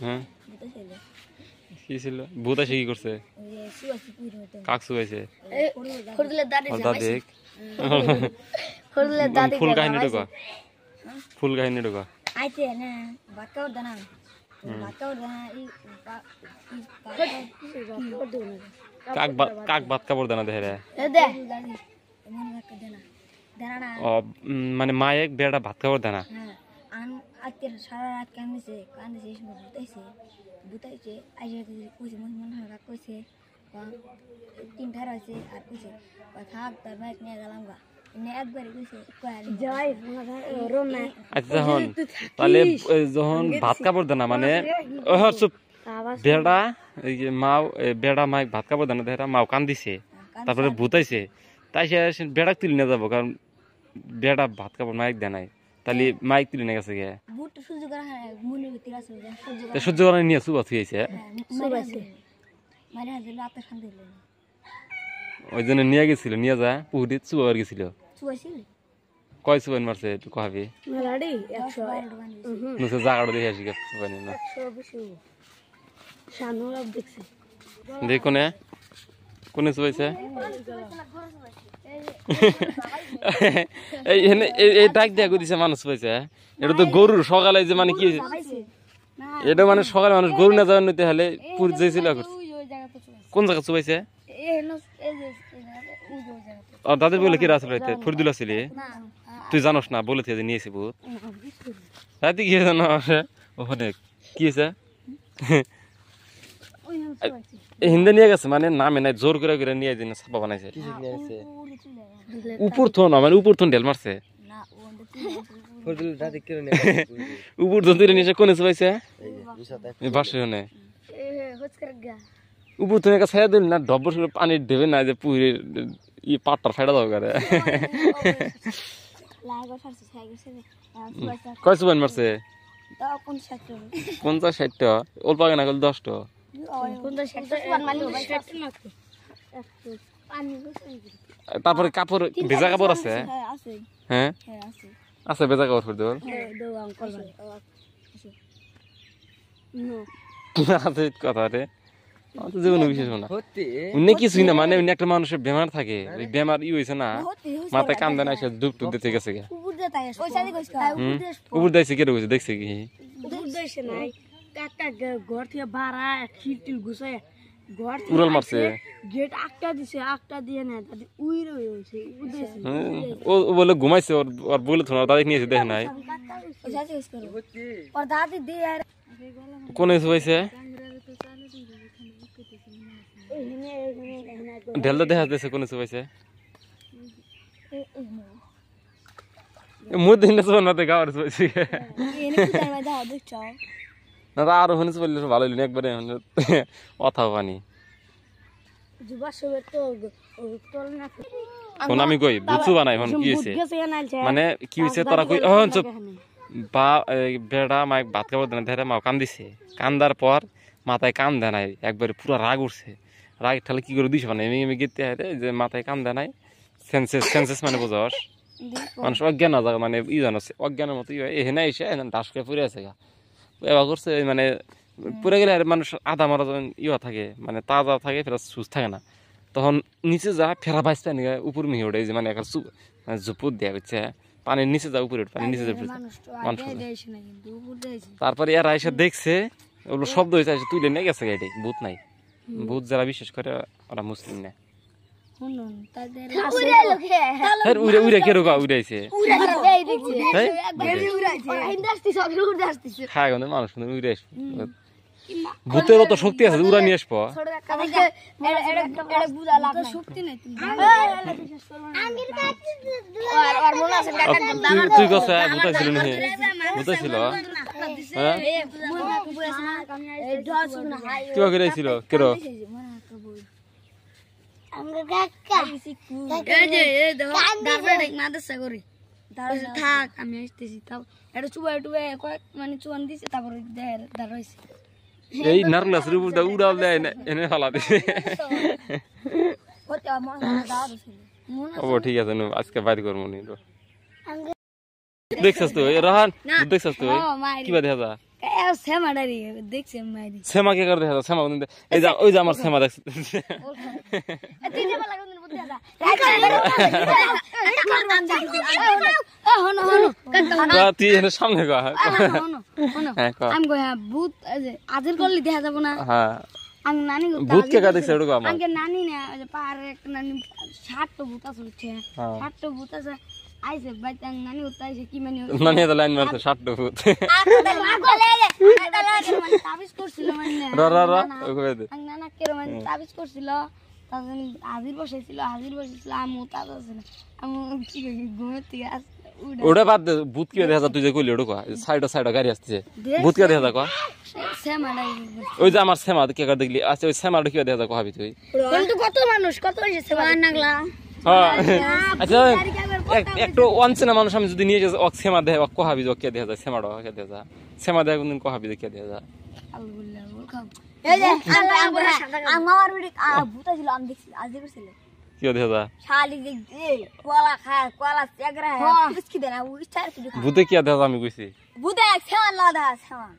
হ্যাঁ কি ছিল ভূত এসে কি করছে কাক শুয়েছে ফুল কাহিনী ঢোকা ফুল কাহিনী ঢোকা কাক ভাত কাপড় দেনা দেখে মানে মায়ে বেড়া ভাত কাপড় দেনা সারা রাত কান্দিছে বুতাইছে আইসে কইছে মন হারা কইছে তিনটা রয়েছে আর কইছে থাক তার বাইক নিয়ে গেলাম গা একবারে কইছে আচ্ছা হন তাহলে যখন ভাত কাপড় দেনা মানে চুপ বেড়া মাও বেড়া মাইক ভাত কাপড় দেনা দেখে মাও কান্দিছে তারপরে ভূতাইছে তাই সে বেড়া তুলি না যাবো কারণ বেড়া ভাত কাপড় মাইক দেয় নাই তাহলে মাইক তুলি না গেছে গে সহ্য করা নিয়ে সুবা থুয়েছে ওই জন্য নিয়ে গেছিল নিয়ে যা পুকুরিত চুবার গেছিল কয় চুবান মারছে একটু কহাবি জাগাড়ো দেখে আসি চুবানি না দেখ কোনে কোনে চুবাইছে এই ডাক দিয়া দিছে মানুষ পাইছে এটা তো গরুর সকালে যে মানে কি এটা মানে সকালে মানুষ গরু না যাওয়ার নিতে হলে পুর যাইছিল কোন জায়গা চুবাইছে দাদের বলে কি রাস্তা ফরিদুল আসলি তুই জানোস না বলে থেকে নিয়েছি বহুত রাতে কি জানো ওখানে কি হয়েছে হিন্দে নিয়ে গেছে মানে নামে নাই জোর করে করে নিয়ে দিন ছাপা বানাইছে উপর থন মানে উপর থন ঢেল মারছে উপর থন তুই নিয়ে কোনে চুবাইছে বাসে হনে উপর থন একটা ছায়া দিল না ডব্বর করে পানি দেবে না যে পুরীর ই পাটটা ফাইডা দাও করে কয় চুবান মারছে 50-60টা অল্প আগে না গেল 10টা তারপরে কাপড় ভেজা কাপড় আছে হ্যাঁ আছে ভেজা কাপড় ফরিদুল কথা রে জীবন বিশেষ না অন্য কিছুই না মানে অন্য একটা মানুষের বেমার থাকে ওই বেমার ই হয়েছে না মাথায় কান্দে না এসে ডুব টুব দিতে গেছে উপর দিয়েছে কেটে গেছে দেখছে কি ঘর থেকে বাড়া খিটিল ঘুষে ঘর উড়াল মারছে গেট আটটা দিছে আটটা দিয়ে না তাদের উইরে হইছে ও বলে ঘুমাইছে ওর বলে থোনা দাদি নিয়েছে দেখে নাই ওর দাদি দিয়ে কোনে হইছে ঢেলটা দেখা যাচ্ছে কোনে হইছে মুদ দিন না না দেখা আর হইছে না আর হনে বললে ভালো হইল একবারে কথা পানি কোন আমি কই বুঝছো বানাই হন কি হইছে মানে কি হইছে তোরা কই হন চুপ বা বেড়া মাই ভাত খাবার দেনা ধরে মাও কান্দিছে কান্দার পর মাথায় কান দেয় নাই একবারে পুরো রাগ উঠছে রাগ ঠালে কি করে দিস মানে আমি গেতে যে মাথায় কান দেয় নাই সেন্সেস মানে বোঝাস মানুষ অজ্ঞান না যাবে মানে ই জানো অজ্ঞানের মতো ই হয় এখানে এসে ডাস খেয়ে পড়ে আছে গা এবার করছে মানে পড়ে গেলে আর মানুষ আধা মারা যখন ইয়া থাকে মানে তাজা থাকে ফেরা সুস্থ থাকে না তখন নিচে যা ফেরা বাইসটা নিয়ে উপর মিহি ওঠে যে মানে একটা ঝুপুর দেওয়া হচ্ছে পানির নিচে যা উপরে পানির নিচে তারপরে এরা এসে দেখছে ওগুলো শব্দ হয়েছে তুলে নিয়ে গেছে গাড়ি ভূত নাই ভূত যারা বিশেষ করে ওরা মুসলিম না উড়ে কে রোগা উড়াইছে খায় মানুষ উড়ে ভূতের অত শক্তি আছে উড়া নিয়ে আসবো তুই কথা ভূতাইছিল নি ভূতাইছিল কিবা করেছিল কেন থাক আমি আসতেছি তাও এটা চুবা টুবা মানে চুয়ান দিছে তারপর দাঁড়াইছে এই নারকেল গাছের উপর উড়াল দেয় এনে ফালা দিছে ঠিক আছে আজকে বাইর করবো নি দেখছস তুই রহান দেখছস তুই কিবা দেখা যা সেমাডারি দেখছে মাইরি সেমা কে করে দেখা যায় সেমা কোনদিন এই যে ওই যে আমার সেমা দেখছে তুই যে বলা কোন বুদ্ধি আছে হনো তুই এর সামনে কো আমি কই ভূত আজের করলে দেখা যাব না হ্যাঁ আমি নানি ভূত কে কা দেখছে ওটা আমার আগে নানি না ওই যে পাহাড়ে একটা নানি 60টা ভূত আছে 60টা ভূত আছে আইছে বাইতে নানি উতাইছে কি মানে নানি তো লাইন মারছে 60টা ভূত তাবিজ করছিল মানে র ওকে দে নানা কেরো মানে তাবিজ করছিল তারপর হাজির বসাইছিল আমি তাজ আছে না আমি কি ঘুমের থেকে ওটা বাদ দে ভূত কি দেখা যায় তুই যে কইলি ওটা কয় সাইডে গাড়ি আসছে ভূত কে দেখা যায় কয় সেমাডাই ওই যে আমার সেমা কে করে দেখলি আচ্ছা ওই সেমাটা কি দেখা যায় কহাবি তুই কিন্তু কত মানুষ কত হইছে সেমা নাগলা হ্যাঁ আচ্ছা একটু অনচেনা মানুষ আমি যদি নিয়ে যাই ওক সেমা দেখ ওক কহাবি যে কে দেখা যায় সেমাটা কে দেখা যায় সেমা দেখ কোনদিন কহাবি যে কে দেখা যায় আলহামদুলিল্লাহ ওরকম এই যে আমার ভিডিও ভূত ছিল আমি দেখছি আজ দেখছিল কি দেখা যায় শালি যে কোলা খায় কোলা চেগরা হয় কিসকি দেনা ও ইচ্ছার কিছু খায় ভূতে কি দেখা যায় আমি কইছি ভূত এক সেমান লাদা সেমান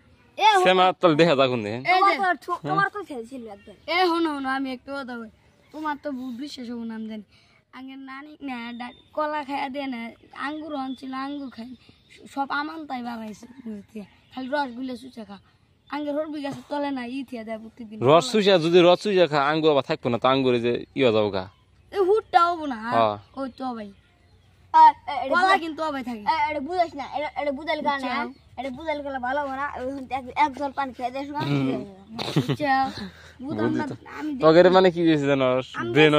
সেমা তল দেখা যায় কোনদিন তোমার কই খেলছিল একবার হনো আমি একটু কথা কই তোমার তো ভূত বিশ্বাস হবো নাম জানি আগে নানি না কলা খাইয়া দেয় না আঙ্গুর হনছিল আঙ্গুর খাই সব আমান তাই বানাইছে খালি রসগুলো চুচে খা আঙ্গুর হরবি গাছে তলে না থিয়া দেয় প্রতিদিন রস চুষা যদি রস চুষা খা আঙ্গুর আবার থাকবো না তো আঙ্গুরে যে ইয়ে যাবো গা হুটটা হবো না ওই তো ভাই কলা কিন্তু অবাই থাকে এটা বুঝাস না এটা বুঝাইল কারণে এটা বুঝাইল গেলে ভালো হবে না এক জল পানি খেয়ে দেয় আমি তোকে মানে কি দিয়েছে জানো ব্রেন